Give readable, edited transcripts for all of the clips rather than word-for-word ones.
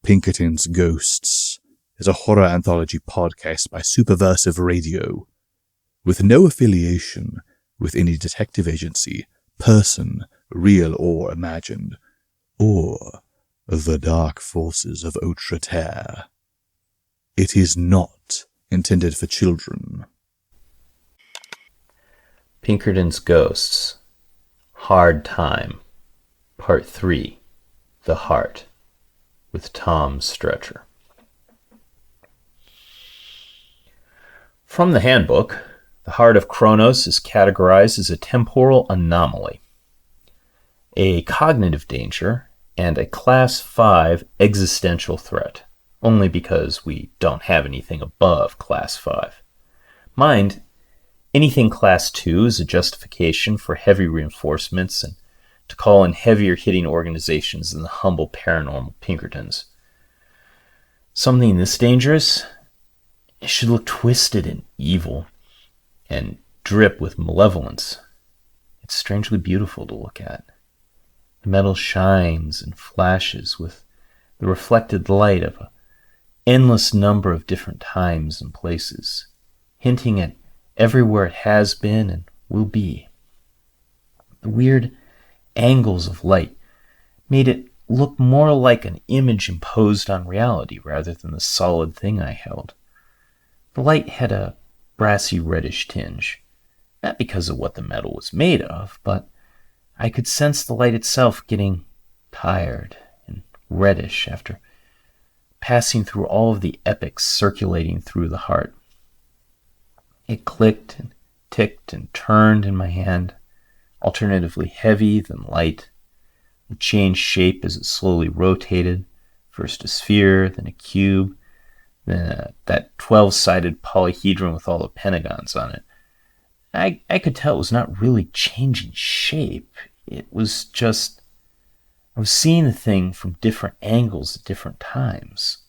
Pinkertons Ghosts is a horror anthology podcast by Superversive Radio, with no affiliation with any detective agency, person, real or imagined, or the dark forces of Outre Terre. It is not intended for children. Pinkerton's Ghosts, Hard Time, Part 3, The Heart, with Tom Stretcher. From the handbook, the heart of Kronos is categorized as a temporal anomaly, a cognitive danger, and a Class 5 existential threat, only because we don't have anything above Class 5. Mind, anything Class 2 is a justification for heavy reinforcements and to call in heavier hitting organizations than the humble Paranormal Pinkertons. Something this dangerous, it should look twisted and evil and drip with malevolence. It's strangely beautiful to look at. The metal shines and flashes with the reflected light of an endless number of different times and places, hinting at everywhere it has been and will be. The weird angles of light made it look more like an image imposed on reality rather than the solid thing I held. The light had a brassy reddish tinge, not because of what the metal was made of, but I could sense the light itself getting tired and reddish after passing through all of the epochs circulating through the heart. It clicked and ticked and turned in my hand, alternatively heavy then light. It changed shape as it slowly rotated, first a sphere, then a cube, then that 12-sided polyhedron with all the pentagons on it. I could tell it was not really changing shape. It was just, I was seeing the thing from different angles at different times.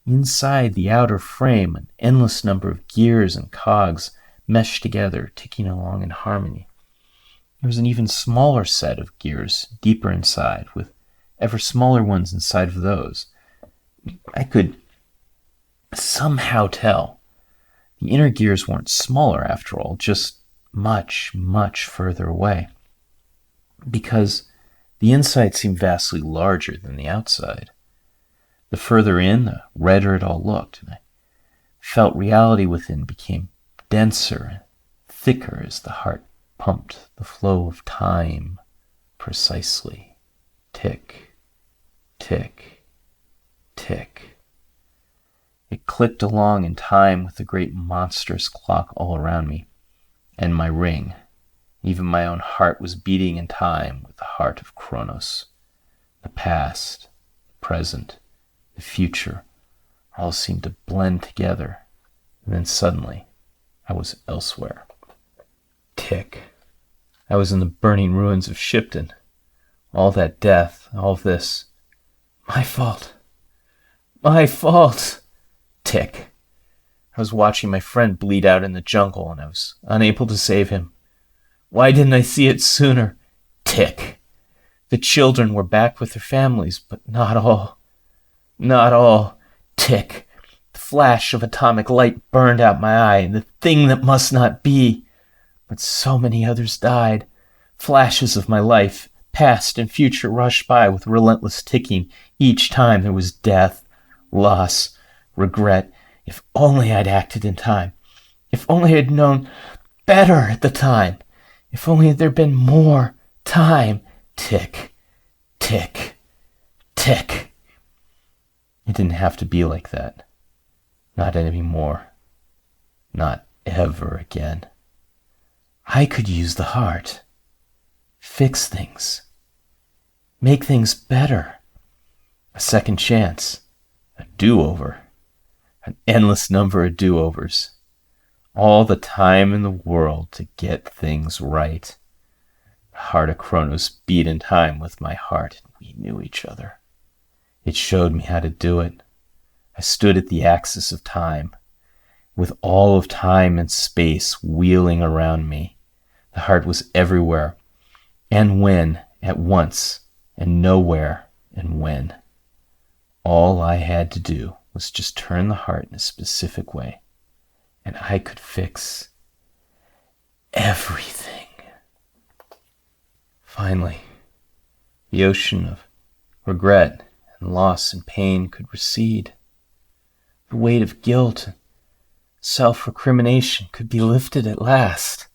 Inside the outer frame, an endless number of gears and cogs meshed together, ticking along in harmony. There was an even smaller set of gears deeper inside, with ever smaller ones inside of those. I could somehow tell the inner gears weren't smaller after all, just much, much further away, because the inside seemed vastly larger than the outside. The further in, the redder it all looked, and I felt reality within became denser and thicker as the heart pumped the flow of time precisely. Tick, tick, tick. It clicked along in time with the great monstrous clock all around me, and my ring. Even my own heart was beating in time with the heart of Kronos. The past, the present, the future all seemed to blend together, and then suddenly I was elsewhere. Tick. I was in the burning ruins of Shipton. All that death, all this. My fault. My fault. Tick. I was watching my friend bleed out in the jungle, and I was unable to save him. Why didn't I see it sooner? Tick. The children were back with their families, but not all. Not all. Tick. The flash of atomic light burned out my eye, and the thing that must not be. But so many others died. Flashes of my life, past and future, rushed by with relentless ticking. Each time there was death, loss, regret. If only I'd acted in time. If only I'd known better at the time. If only there'd been more time. Tick, tick, tick. It didn't have to be like that. Not anymore. Not ever again. I could use the heart. Fix things. Make things better. A second chance. A do-over. An endless number of do-overs. All the time in the world to get things right. The heart of Kronos beat in time with my heart, and we knew each other. It showed me how to do it. I stood at the axis of time, with all of time and space wheeling around me. The heart was everywhere, and when, at once, and nowhere, and when. All I had to do was just turn the heart in a specific way, and I could fix everything. Finally, the ocean of regret and loss and pain could recede. The weight of guilt and self-recrimination could be lifted at last.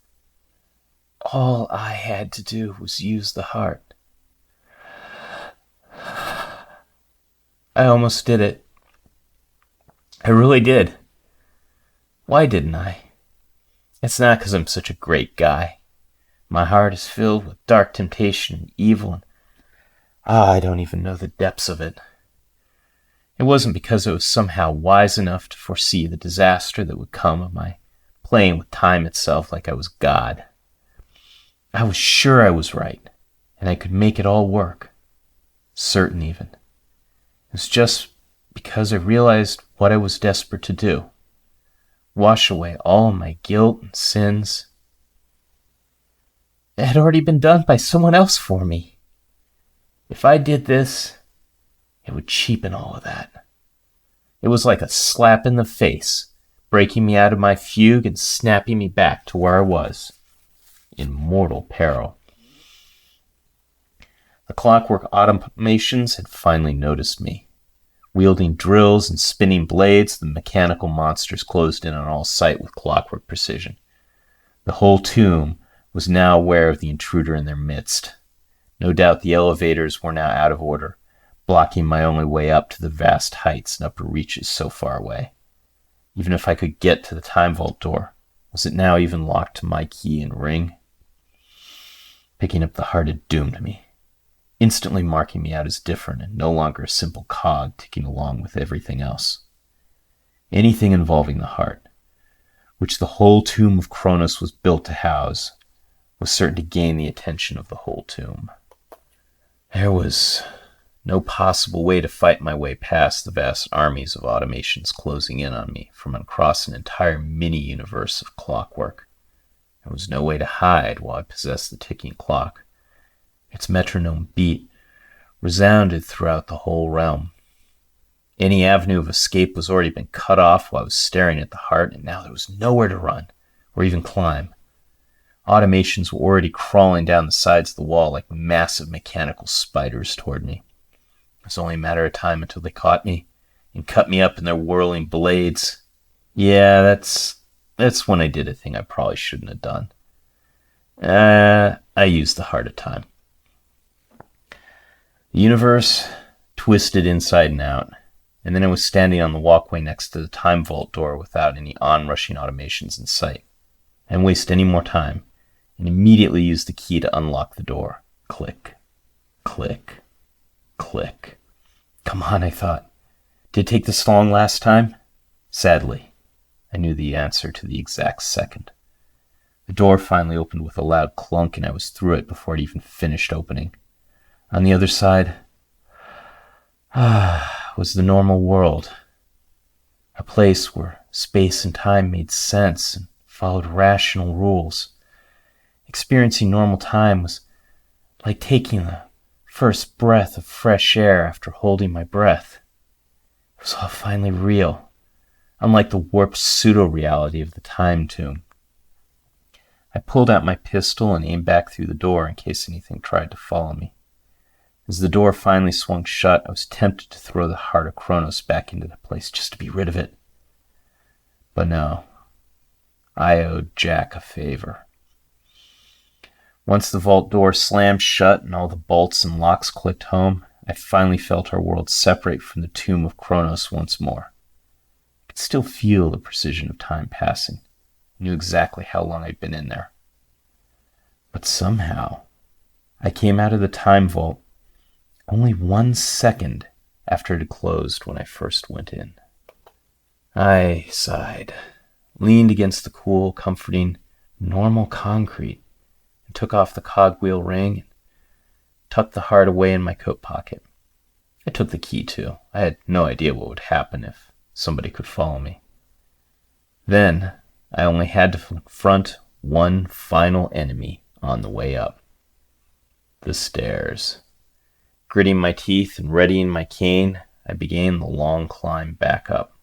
All I had to do was use the heart. I almost did it. I really did. Why didn't I? It's not because I'm such a great guy. My heart is filled with dark temptation and evil, and I don't even know the depths of it. It wasn't because I was somehow wise enough to foresee the disaster that would come of my playing with time itself like I was God. I was sure I was right, and I could make it all work. Certain even. It was just because I realized what I was desperate to do. Wash away all my guilt and sins. It had already been done by someone else for me. If I did this, it would cheapen all of that. It was like a slap in the face, breaking me out of my fugue and snapping me back to where I was, in mortal peril. The clockwork automations had finally noticed me. Wielding drills and spinning blades, the mechanical monsters closed in on all sight with clockwork precision. The whole tomb was now aware of the intruder in their midst. No doubt the elevators were now out of order, blocking my only way up to the vast heights and upper reaches so far away. Even if I could get to the time vault door, was it now even locked to my key and ring? Picking up the heart had doomed me, instantly marking me out as different and no longer a simple cog ticking along with everything else. Anything involving the heart, which the whole tomb of Kronos was built to house, was certain to gain the attention of the whole tomb. There was no possible way to fight my way past the vast armies of automations closing in on me from across an entire mini-universe of clockwork. There was no way to hide while I possessed the ticking clock. Its metronome beat resounded throughout the whole realm. Any avenue of escape was already been cut off while I was staring at the heart, and now there was nowhere to run or even climb. Automations were already crawling down the sides of the wall like massive mechanical spiders toward me. It was only a matter of time until they caught me and cut me up in their whirling blades. Yeah, that's when I did a thing I probably shouldn't have done. I used the heart of time. The universe twisted inside and out, and then I was standing on the walkway next to the time vault door without any onrushing automations in sight. I didn't waste any more time, and immediately used the key to unlock the door. Click, click, click. Come on, I thought. Did it take this long last time? Sadly, I knew the answer to the exact second. The door finally opened with a loud clunk, and I was through it before it even finished opening. On the other side was the normal world, a place where space and time made sense and followed rational rules. Experiencing normal time was like taking the first breath of fresh air after holding my breath. It was all finally real, unlike the warped pseudo-reality of the time tomb. I pulled out my pistol and aimed back through the door in case anything tried to follow me. As the door finally swung shut, I was tempted to throw the heart of Kronos back into the place just to be rid of it. But no, I owed Jack a favor. Once the vault door slammed shut and all the bolts and locks clicked home, I finally felt our world separate from the tomb of Kronos once more. I could still feel the precision of time passing. I knew exactly how long I'd been in there. But somehow, I came out of the time vault only 1 second after it had closed when I first went in. I sighed, leaned against the cool, comforting, normal concrete, and took off the cogwheel ring and tucked the heart away in my coat pocket. I took the key too. I had no idea what would happen if somebody could follow me. Then I only had to confront one final enemy on the way up. The stairs. Gritting my teeth and readying my cane, I began the long climb back up.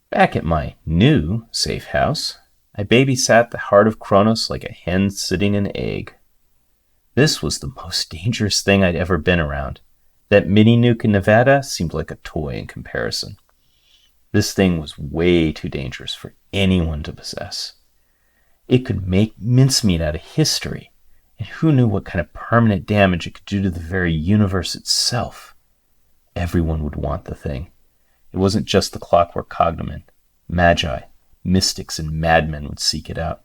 Back at my new safe house, I babysat the heart of Kronos like a hen sitting an egg. This was the most dangerous thing I'd ever been around. That mini nuke in Nevada seemed like a toy in comparison. This thing was way too dangerous for anyone to possess. It could make mincemeat out of history, and who knew what kind of permanent damage it could do to the very universe itself. Everyone would want the thing. It wasn't just the clockwork cognomen. Magi, mystics, and madmen would seek it out.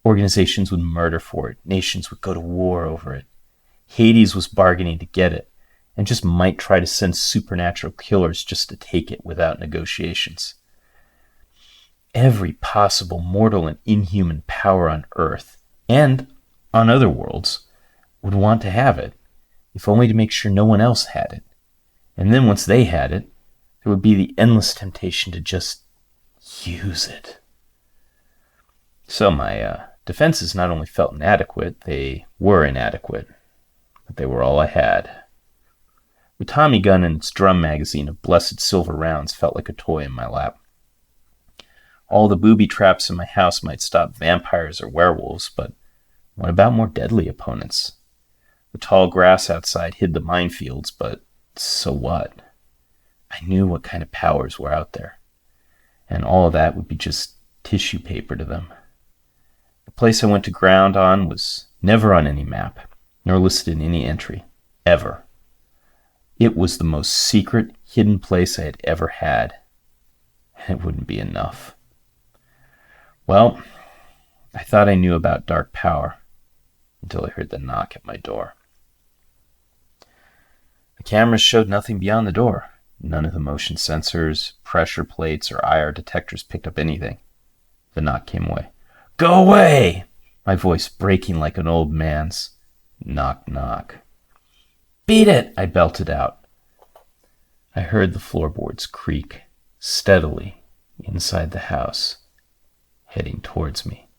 Organizations would murder for it. Nations would go to war over it. Hades was bargaining to get it, and just might try to send supernatural killers just to take it without negotiations. Every possible mortal and inhuman power on Earth, and on other worlds, would want to have it, if only to make sure no one else had it. And then once they had it, there would be the endless temptation to just use it. So my defenses not only felt inadequate, they were inadequate. But they were all I had. The Tommy gun and its drum magazine of blessed silver rounds felt like a toy in my lap. All the booby traps in my house might stop vampires or werewolves, but what about more deadly opponents? The tall grass outside hid the minefields, but so what? I knew what kind of powers were out there, and all of that would be just tissue paper to them. The place I went to ground on was never on any map, nor listed in any entry, ever. It was the most secret, hidden place I had ever had, and it wouldn't be enough. Well, I thought I knew about dark power until I heard the knock at my door. The cameras showed nothing beyond the door. None of the motion sensors, pressure plates, or IR detectors picked up anything. The knock came away. "Go away!" My voice breaking like an old man's. Knock, knock. "Beat it!" I belted out. I heard the floorboards creak steadily inside the house, heading towards me.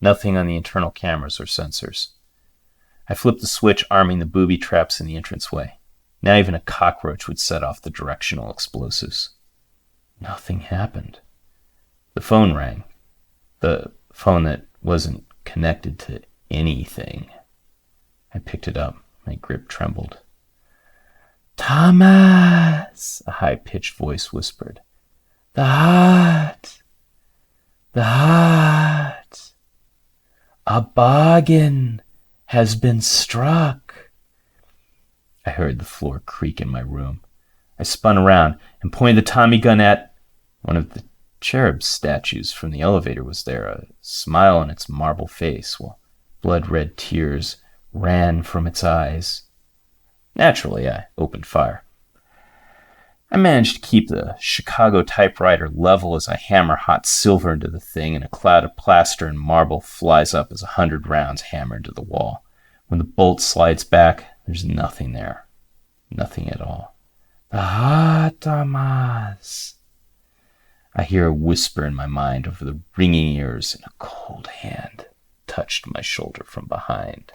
Nothing on the internal cameras or sensors. I flipped the switch, arming the booby traps in the entranceway. Now even a cockroach would set off the directional explosives. Nothing happened. The phone rang. The phone that wasn't connected to anything. I picked it up. My grip trembled. "Thomas!" a high-pitched voice whispered. "The heart! The heart! A bargain has been struck." I heard the floor creak in my room. I spun around and pointed the Tommy gun at one of the cherub statues from the elevator. Was there, a smile on its marble face, while blood-red tears ran from its eyes. Naturally, I opened fire. I managed to keep the Chicago typewriter level as I hammer hot silver into the thing, and a cloud of plaster and marble flies up as 100 rounds hammer into the wall. When the bolt slides back, there's nothing there. Nothing at all. "The heart, Thomas." I hear a whisper in my mind over the ringing ears, and a cold hand touched my shoulder from behind.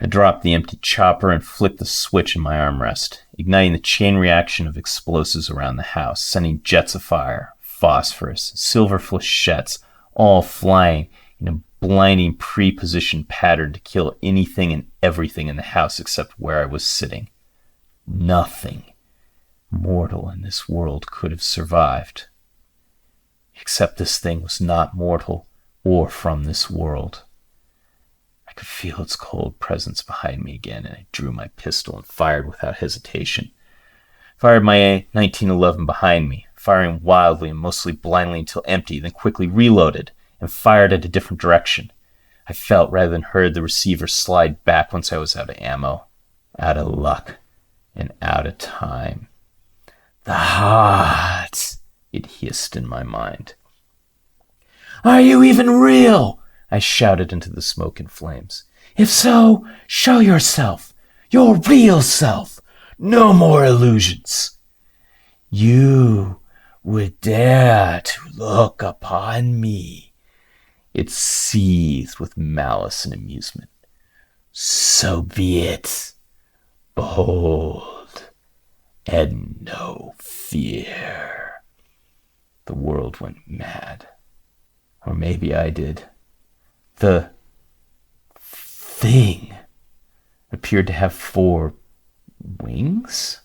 I dropped the empty chopper and flicked the switch in my armrest, igniting the chain reaction of explosives around the house, sending jets of fire, phosphorus, silver flechettes, all flying in a blinding pre-positioned pattern to kill anything and everything in the house except where I was sitting. Nothing mortal in this world could have survived. Except this thing was not mortal or from this world. I could feel its cold presence behind me again, and I drew my pistol and fired without hesitation. Fired my 1911 behind me, firing wildly and mostly blindly until empty, then quickly reloaded and fired at a different direction. I felt rather than heard the receiver slide back once I was out of ammo, out of luck, and out of time. "The heart," it hissed in my mind. "Are you even real?" I shouted into the smoke and flames. "If so, show yourself, your real self. No more illusions. You would dare to look upon me." It seethed with malice and amusement. "So be it. Behold, and no fear. The world went mad. Or maybe I did. The thing appeared to have 4 wings,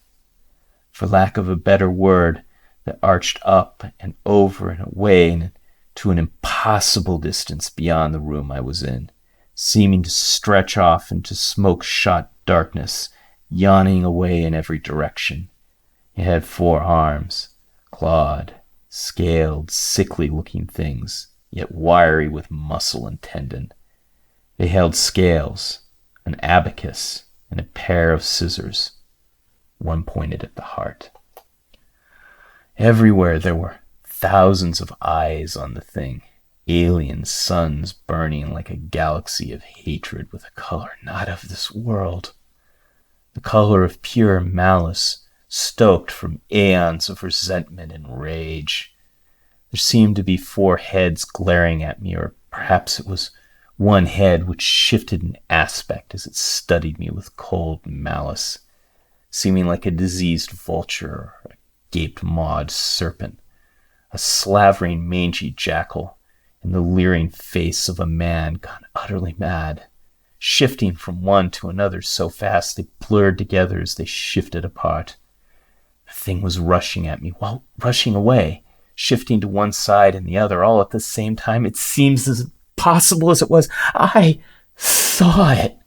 for lack of a better word, that arched up and over and away and to an impossible distance beyond the room I was in, seeming to stretch off into smoke-shot darkness, yawning away in every direction. It had 4 arms, clawed, scaled, sickly-looking things, yet wiry with muscle and tendon. They held scales, an abacus, and a pair of scissors. One pointed at the heart. Everywhere there were thousands of eyes on the thing, alien suns burning like a galaxy of hatred with a color not of this world, the color of pure malice, stoked from aeons of resentment and rage. There seemed to be 4 heads glaring at me, or perhaps it was one head which shifted in aspect as it studied me with cold malice, seeming like a diseased vulture or a gaped-mawed serpent, a slavering mangy jackal in the leering face of a man gone utterly mad, shifting from one to another so fast they blurred together as they shifted apart. The thing was rushing at me while rushing away, shifting to one side and the other all at the same time. It seems as possible as it was. I saw it.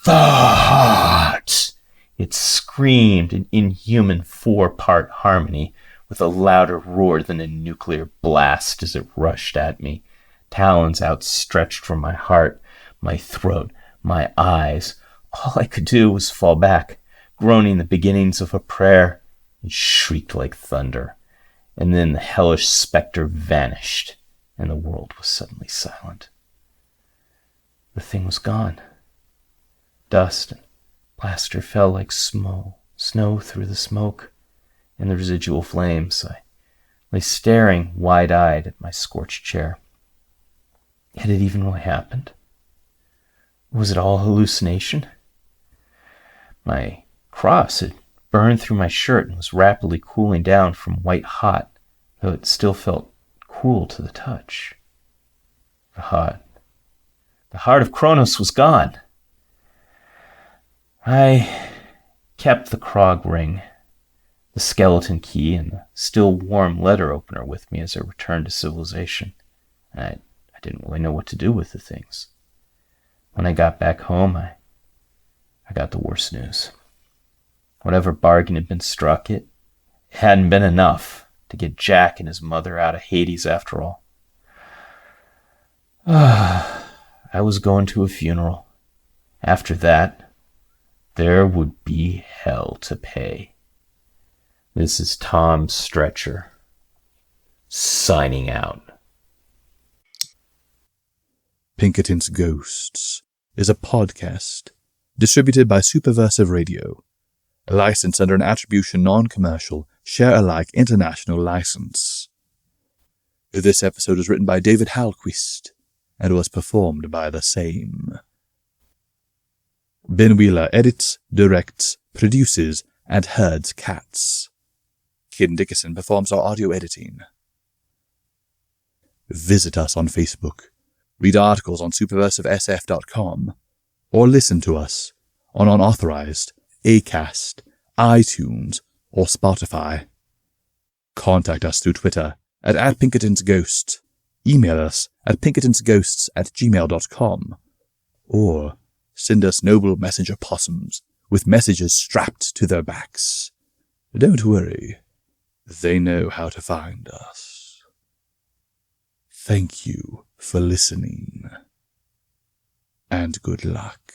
The heart! It screamed in inhuman 4-part harmony with a louder roar than a nuclear blast as it rushed at me, talons outstretched from my heart, my throat, my eyes. All I could do was fall back, groaning the beginnings of a prayer. It shrieked like thunder, and then the hellish specter vanished, and the world was suddenly silent. The thing was gone. Dust and plaster fell like snow through the smoke and the residual flames. I lay staring wide-eyed at my scorched chair. Had it even really happened? Was it all hallucination? My cross had burned through my shirt and was rapidly cooling down from white hot, though it still felt cool to the touch. The heart of Kronos was gone. I kept the Krog ring, the skeleton key, and the still warm letter opener with me as I returned to civilization. I didn't really know what to do with the things. When I got back home, I got the worst news. Whatever bargain had been struck, it hadn't been enough to get Jack and his mother out of Hades after all. I was going to a funeral. After that, there would be hell to pay. This is Tom Stretcher, signing out. Pinkerton's Ghosts is a podcast distributed by Superversive Radio, licensed under an attribution non-commercial, share-alike international license. This episode was written by David Halquist and was performed by the same. Ben Wheeler edits, directs, produces, and herds cats. Kid Dickerson performs our audio editing. Visit us on Facebook, read articles on superversivesf.com, or listen to us on unauthorized Acast, iTunes, or Spotify. Contact us through Twitter at @PinkertonsGhost, email us at pinkertonsghosts@gmail.com, or send us noble messenger possums with messages strapped to their backs. Don't worry, they know how to find us. Thank you for listening, and good luck.